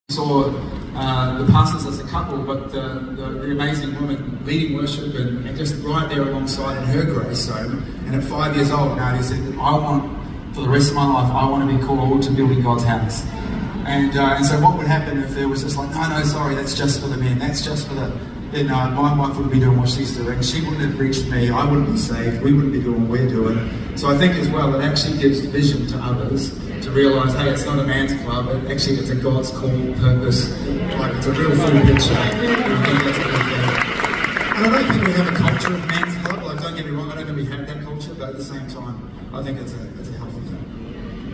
Saw the pastors as a couple, but the amazing woman leading worship and just right there alongside in her grace zone. And at 5 years old, Nadia said, I want, for the rest of my life, I want to be called to building God's house. And so what would happen if there was just like, no, sorry, that's just for the men, that's just for the... Then my wife wouldn't be doing what she's doing, she wouldn't have reached me, I wouldn't be saved, we wouldn't be doing what we're doing. So I think as well, it actually gives vision to others to realise, hey, it's not a man's club, actually it's a God's call, purpose, like it's a real full picture. And I don't think we have a culture of man's club, like don't get me wrong, I don't think we have that culture, but at the same time, I think it's a healthy thing.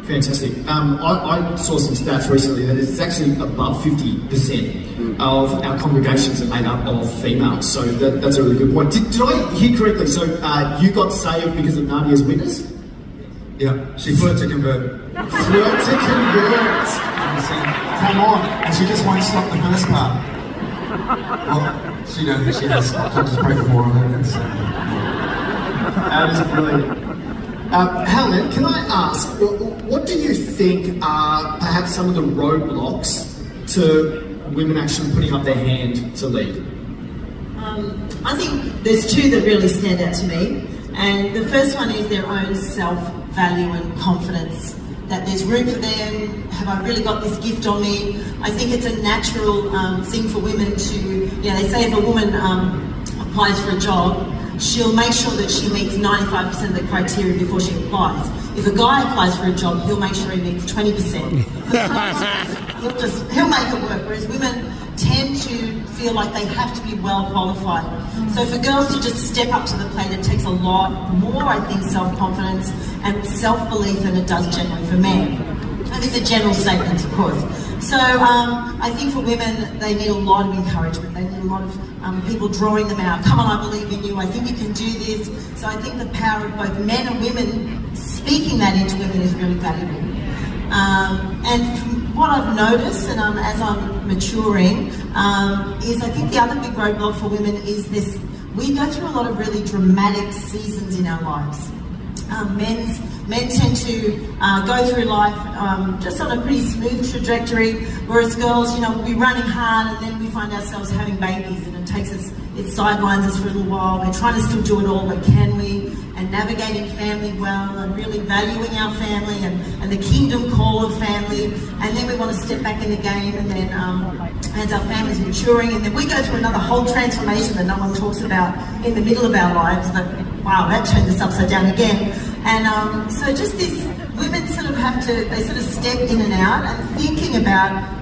Fantastic. I saw some stats recently that it's actually above 50% of our congregations are made up of females, so that's a really good point. Did I hear correctly? So you got saved because of Nadia's witness? Yeah, she flew to convert. Flew to convert. Come on, and she just won't stop the first part. Well, she knows she has stopped. I'll just pray for more of her. That is brilliant. Helen, can I ask, what do you think are perhaps some of the roadblocks to women actually putting up their hand to lead? I think there's two that really stand out to me, and the first one is their own self-value and confidence, that there's room for them. Have I really got this gift on me? I think it's a natural thing for women to, they say if a woman applies for a job, she'll make sure that she meets 95% of the criteria before she applies. If a guy applies for a job, he'll make sure he meets 20%. he'll make it work, whereas women tend to feel like they have to be well qualified. So for girls to just step up to the plate, it takes a lot more, I think, self-confidence and self-belief than it does generally for men. And these are general statements, of course. So I think for women, they need a lot of encouragement. They need a lot of people drawing them out. Come on, I believe in you. I think you can do this. So I think the power of both men and women speaking that into women is really valuable. And from what I've noticed, and as I'm maturing, is I think the other big roadblock for women is this: we go through a lot of really dramatic seasons in our lives. Men tend to go through life just on a pretty smooth trajectory, whereas girls, we'll be running hard and then we find ourselves having babies and it sidelines us for a little while. We're trying to still do it all, but can we? And navigating family well and really valuing our family and the kingdom call of family. And then we want to step back in the game, and then as our family's maturing, and then we go through another whole transformation that no one talks about in the middle of our lives. That, wow, that turned us upside down again. And so just this, women sort of have to, they sort of step in and out and thinking about